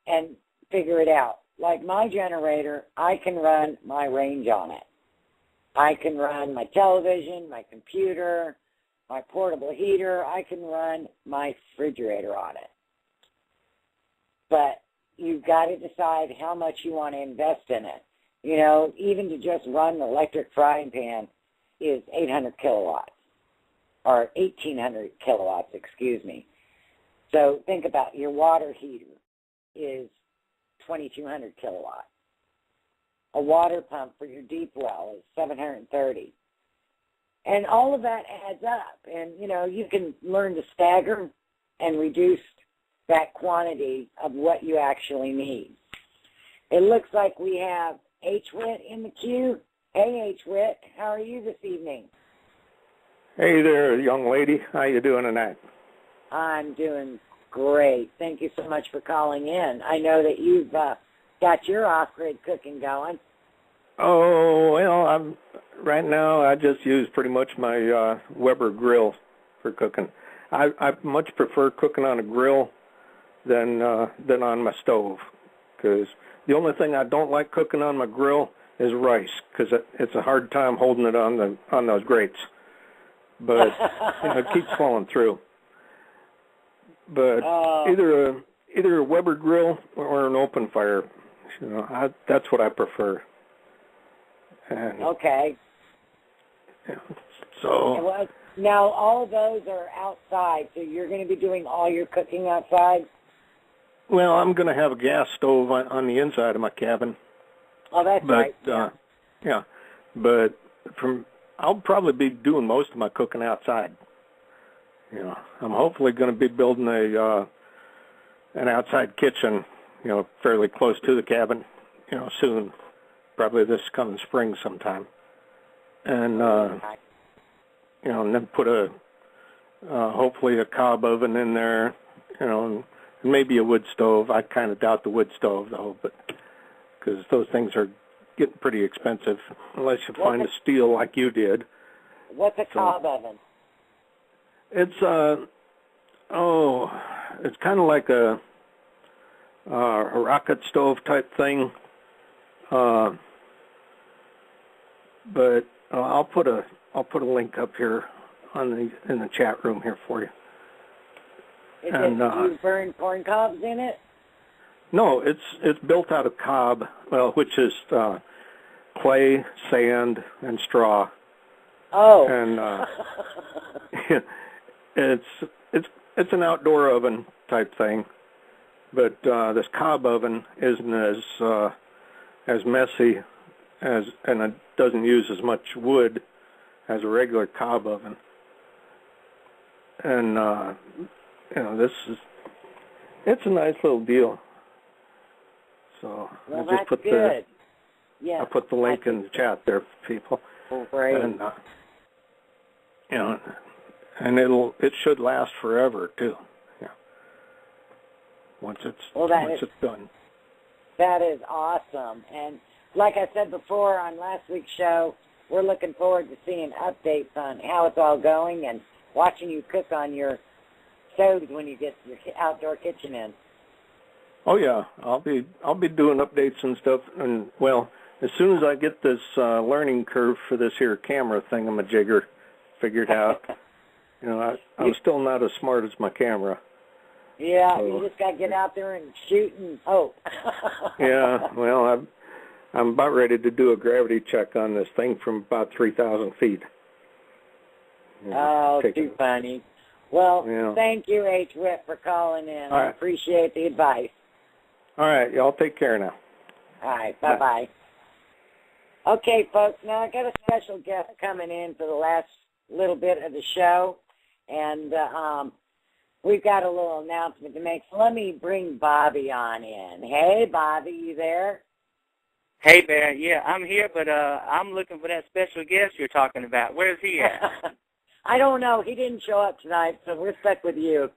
and figure it out. Like my generator, I can run my range on it. I can run my television, my computer, my portable heater. I can run my refrigerator on it. But you've got to decide how much you want to invest in it. You know, even to just run the electric frying pan is 800 kilowatts, or 1,800 kilowatts, excuse me. So think about your water heater is 2,200 kilowatts. A water pump for your deep well is 730. And all of that adds up. And, you know, you can learn to stagger and reduce that quantity of what you actually need. It looks like we have HWhit in the queue. Hey, HWhit, how are you this evening? Hey there, young lady. How you doing tonight? I'm doing great. Thank you so much for calling in. I know that you've got your off-grid cooking going. Oh, well, right now I just use pretty much my Weber grill for cooking. I much prefer cooking on a grill than on my stove, because the only thing I don't like cooking on my grill is rice, because it's a hard time holding it on those grates. But you know, it keeps falling through. But either a Weber grill or an open fire, you know, that's what I prefer. And, okay. Yeah, so now all those are outside, so you're going to be doing all your cooking outside? Well, I'm going to have a gas stove on the inside of my cabin. Oh, that's right. Yeah, but I'll probably be doing most of my cooking outside. You know, I'm hopefully going to be building an outside kitchen, you know, fairly close to the cabin, you know, soon, probably this coming spring sometime, and you know, and then put hopefully a cob oven in there, you know, and maybe a wood stove. I kind of doubt the wood stove though, but because those things are getting pretty expensive unless you find a steel like you did. What's a cob oven? It's it's kind of like a rocket stove type thing, but I'll put a link up here in the chat room here for you. Do you burn corn cobs in it? No, it's built out of cob, which is clay, sand, and straw. Oh. And it's an outdoor oven type thing, but this cob oven isn't as messy and it doesn't use as much wood as a regular cob oven. And you know, it's a nice little deal. So well, I just put good. I put the link in the chat there for people. Oh, great. And you know, and it should last forever too. Yeah. Once it's done. That is awesome. And like I said before on last week's show, we're looking forward to seeing updates on how it's all going and watching you cook on your stoves when you get your outdoor kitchen in. Oh yeah, I'll be doing updates and stuff, and well, as soon as I get this learning curve for this here camera thingamajigger figured out, you know, I'm still not as smart as my camera. Yeah, so, you just got to get out there and shoot and hope. Yeah, well, I'm about ready to do a gravity check on this thing from about 3,000 feet. Oh, too funny. Well, yeah. Thank you, HWhit, for calling in. All right. I appreciate the advice. All right, y'all take care now. All right, bye-bye. Okay, folks, now I got a special guest coming in for the last little bit of the show, and we've got a little announcement to make, so let me bring Bobby on in. Hey, Bobby, you there? Hey, Bear. Yeah, I'm here, but I'm looking for that special guest you're talking about. Where's he at? I don't know. He didn't show up tonight, so we're stuck with you.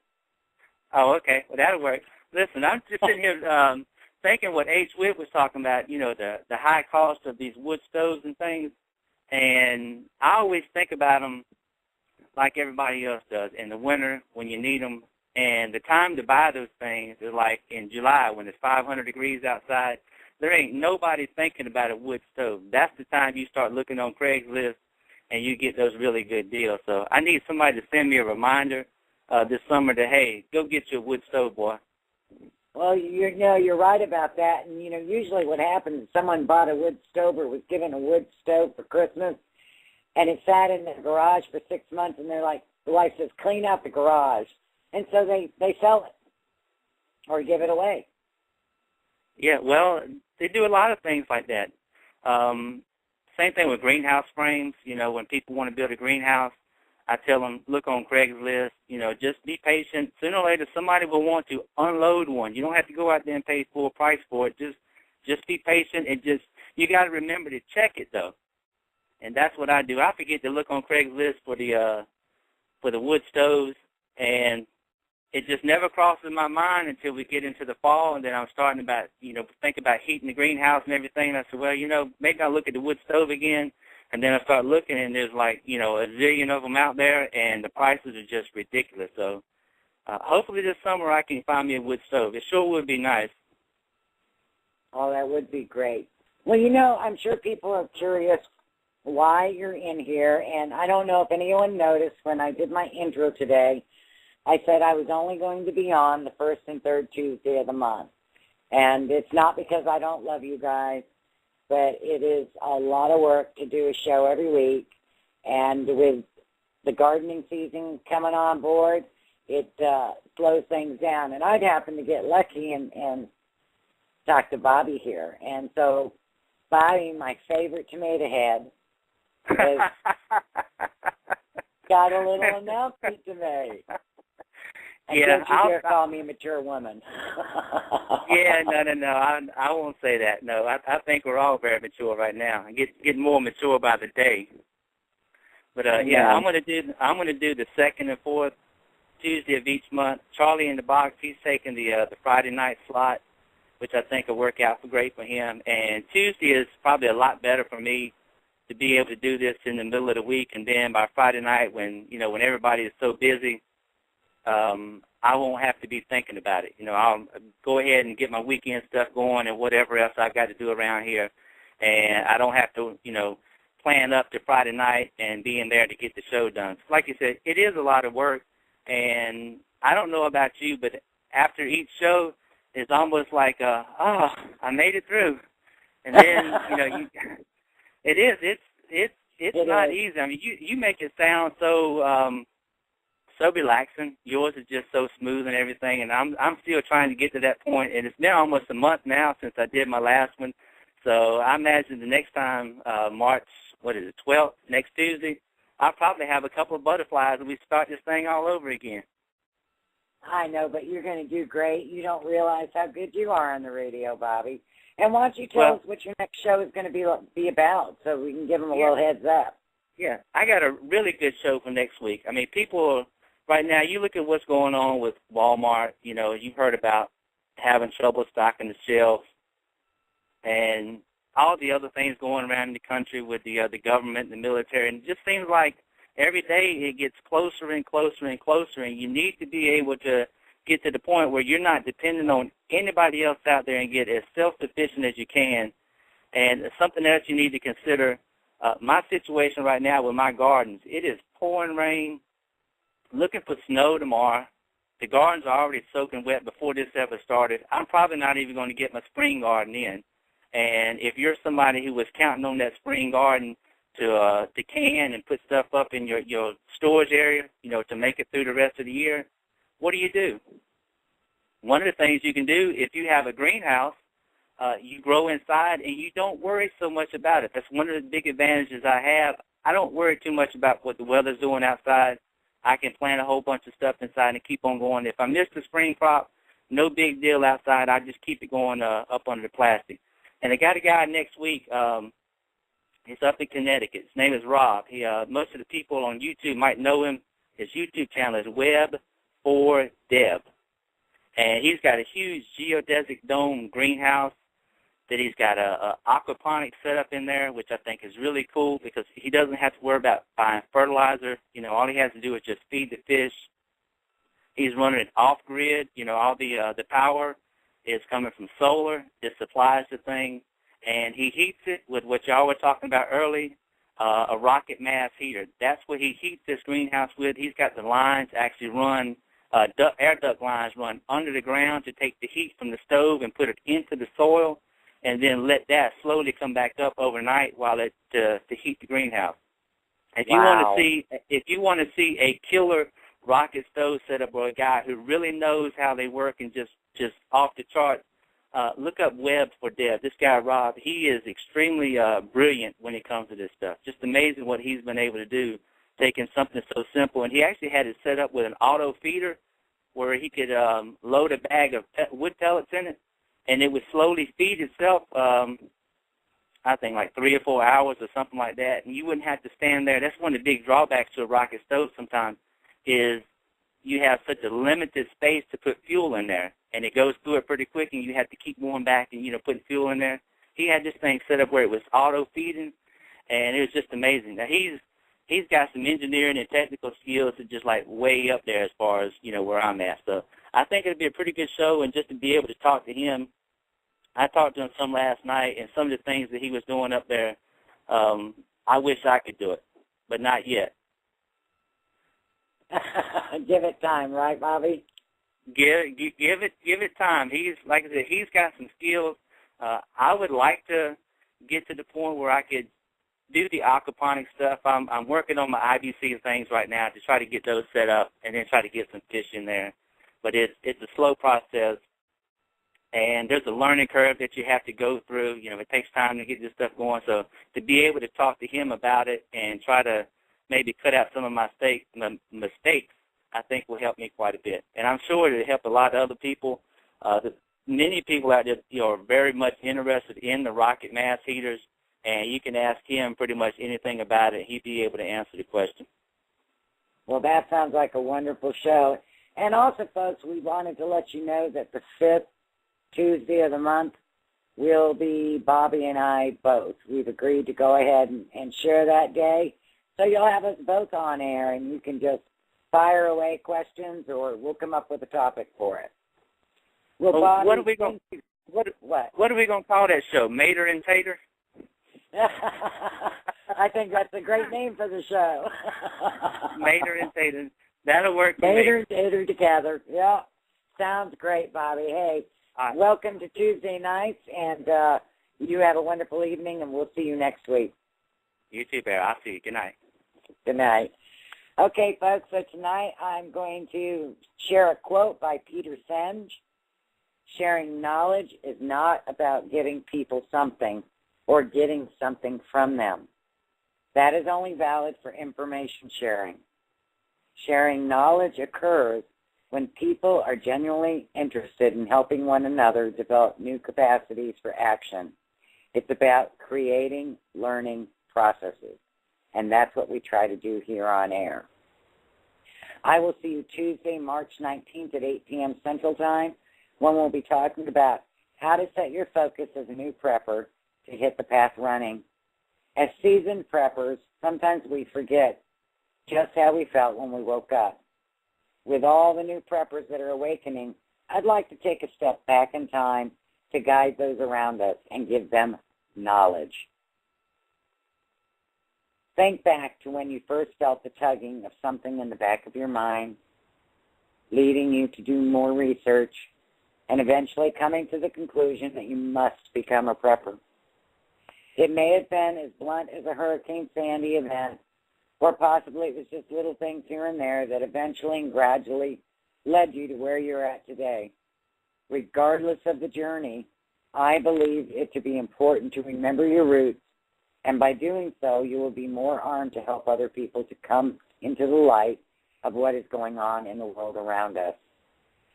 Oh, okay. Well, that'll work. Listen, I'm just sitting here thinking what HWhit was talking about, you know, the high cost of these wood stoves and things, and I always think about them like everybody else does, in the winter when you need them, and the time to buy those things is like in July when it's 500 degrees outside. There ain't nobody thinking about a wood stove. That's the time you start looking on Craigslist and you get those really good deals. So I need somebody to send me a reminder this summer to, hey, go get your wood stove, boy. Well, you're right about that. And, usually what happens is someone bought a wood stove or was given a wood stove for Christmas, and it sat in the garage for 6 months, and they're like, the wife says, clean out the garage. And so they sell it or give it away. Yeah, well, they do a lot of things like that. Same thing with greenhouse frames. When people want to build a greenhouse, I tell them, look on Craigslist, just be patient. Sooner or later, somebody will want to unload one. You don't have to go out there and pay full price for it. Just be patient and you got to remember to check it, though. And that's what I do. I forget to look on Craigslist for the wood stoves, and it just never crosses my mind until we get into the fall, and then I'm starting about, think about heating the greenhouse and everything. And I said, well, maybe I'll look at the wood stove again. And then I start looking, and there's like, a zillion of them out there, and the prices are just ridiculous. So hopefully this summer I can find me a wood stove. It sure would be nice. Oh, that would be great. Well, I'm sure people are curious why you're in here, and I don't know if anyone noticed when I did my intro today, I said I was only going to be on the first and third Tuesday of the month. And it's not because I don't love you guys, but it is a lot of work to do a show every week. And with the gardening season coming on board, it slows things down. And I'd happen to get lucky and talk to Bobby here. And so Bobby, my favorite tomato head, has got a little announcement to make. And yeah, don't you dare call me a mature woman. Yeah, no. I won't say that. No, I think we're all very mature right now. I get more mature by the day. But yeah, I'm gonna do the second and fourth Tuesday of each month. Charlie in the box, he's taking the Friday night slot, which I think will work out great for him. And Tuesday is probably a lot better for me to be able to do this in the middle of the week, and then by Friday night when everybody is so busy, I won't have to be thinking about it. I'll go ahead and get my weekend stuff going and whatever else I've got to do around here. And I don't have to, plan up to Friday night and be in there to get the show done. Like you said, it is a lot of work. And I don't know about you, but after each show, it's almost like, I made it through. And then, it is. It's not easy. I mean, you make it sound so relaxing. Yours is just so smooth and everything, and I'm still trying to get to that point. And it's been almost a month now since I did my last one. So I imagine the next time, March, 12th, next Tuesday, I'll probably have a couple of butterflies and we start this thing all over again. I know, but you're going to do great. You don't realize how good you are on the radio, Bobby. And why don't you tell us what your next show is going to be about so we can give them a little heads up. Yeah, I got a really good show for next week. I mean, people right now, you look at what's going on with Walmart, you've heard about having trouble stocking the shelves and all the other things going around in the country with the government and the military. And it just seems like every day it gets closer and closer and closer, and you need to be able to get to the point where you're not dependent on anybody else out there and get as self-sufficient as you can And something else you need to consider, my situation right now with my gardens, it is pouring rain, looking for snow tomorrow. The gardens are already soaking wet before this ever started. I'm probably not even going to get my spring garden in. And if you're somebody who was counting on that spring garden to can and put stuff up in your storage area, to make it through the rest of the year, what do? One of the things you can do, if you have a greenhouse, you grow inside and you don't worry so much about it. That's one of the big advantages I have. I don't worry too much about what the weather's doing outside. I can plant a whole bunch of stuff inside and keep on going. If I miss the spring crop, no big deal outside. I just keep it going up under the plastic. And I got a guy next week. He's up in Connecticut. His name is Rob. Most of the people on YouTube might know him. His YouTube channel is Web for Deb. And he's got a huge geodesic dome greenhouse that he's got a aquaponics setup in there, which I think is really cool because he doesn't have to worry about buying fertilizer. All he has to do is just feed the fish. He's running it off-grid. All the power is coming from solar. It supplies the thing. And he heats it with what y'all were talking about earlier, a rocket mass heater. That's what he heats this greenhouse with. He's got the lines actually run, air duct lines run under the ground to take the heat from the stove and put it into the soil, and then let that slowly come back up overnight while it to heat the greenhouse. If you want to see a killer rocket stove setup or a guy who really knows how they work and just off the chart, look up Web for Deb. This guy, Rob, he is extremely brilliant when it comes to this stuff. Just amazing what he's been able to do, taking something so simple. And he actually had it set up with an auto feeder where he could load a bag of wood pellets in it, and it would slowly feed itself, I think like 3 or 4 hours or something like that. And you wouldn't have to stand there. That's one of the big drawbacks to a rocket stove sometimes is you have such a limited space to put fuel in there, and it goes through it pretty quick, and you have to keep going back and, putting fuel in there. He had this thing set up where it was auto-feeding, and it was just amazing. Now, he's got some engineering and technical skills that just, like, way up there as far as, where I'm at. So I think it'll be a pretty good show, and just to be able to talk to him, I talked to him some last night, and some of the things that he was doing up there, I wish I could do it, but not yet. Give it time, right, Bobby? Give it time. He's, like I said, he's got some skills. I would like to get to the point where I could do the aquaponic stuff. I'm working on my IBC things right now to try to get those set up and then try to get some fish in there. But it's a slow process, and there's a learning curve that you have to go through. It takes time to get this stuff going. So to be able to talk to him about it and try to maybe cut out some of my mistakes, I think will help me quite a bit. And I'm sure it'll help a lot of other people. Many people out there are very much interested in the rocket mass heaters, and you can ask him pretty much anything about it. He'd be able to answer the question. Well, that sounds like a wonderful show. And also, folks, we wanted to let you know that the 5th Tuesday of the month will be Bobby and I both. We've agreed to go ahead and share that day. So you'll have us both on air, and you can just fire away questions, or we'll come up with a topic for it. Well, Bobby, what are we going? What are we going to call that show? Mater and Tater? I think that's a great name for the show. Mater and Tater. That'll work for me. Mater and Tater together. Yeah, sounds great, Bobby. Hey, welcome to Tuesday nights, and you have a wonderful evening, and we'll see you next week. You too, Bear. I'll see you. Good night. Good night. Okay, folks, so tonight I'm going to share a quote by Peter Senge. Sharing knowledge is not about giving people something or getting something from them. That is only valid for information sharing. Sharing knowledge occurs when people are genuinely interested in helping one another develop new capacities for action. It's about creating learning processes, and that's what we try to do here on air. I will see you Tuesday, March 19th at 8 p.m. Central Time, when we'll be talking about how to set your focus as a new prepper to hit the path running. As seasoned preppers, sometimes we forget just how we felt when we woke up. With all the new preppers that are awakening, I'd like to take a step back in time to guide those around us and give them knowledge. Think back to when you first felt the tugging of something in the back of your mind, leading you to do more research, and eventually coming to the conclusion that you must become a prepper. It may have been as blunt as a Hurricane Sandy event, or possibly it was just little things here and there that eventually and gradually led you to where you're at today. Regardless of the journey, I believe it to be important to remember your roots, and by doing so, you will be more armed to help other people to come into the light of what is going on in the world around us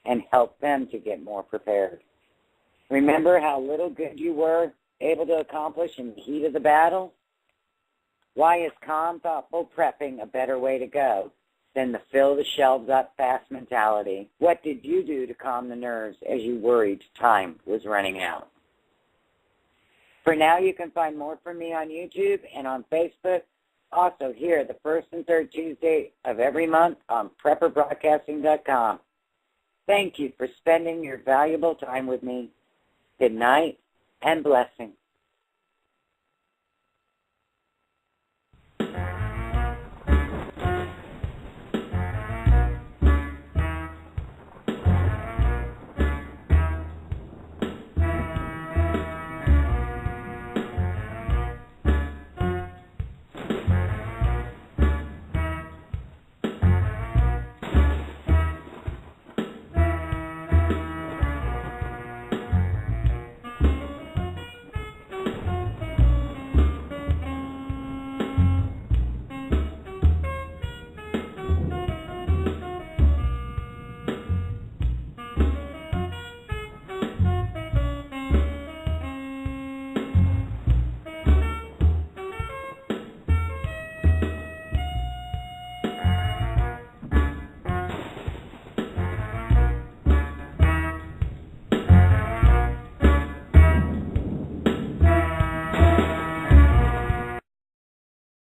and help them to get more prepared. Remember how little good you were able to accomplish in the heat of the battle? Why is calm, thoughtful prepping a better way to go than the fill the shelves up fast mentality? What did you do to calm the nerves as you worried time was running out? For now, you can find more from me on YouTube and on Facebook. Also here, the first and third Tuesday of every month on PrepperBroadcasting.com. Thank you for spending your valuable time with me. Good night and blessings.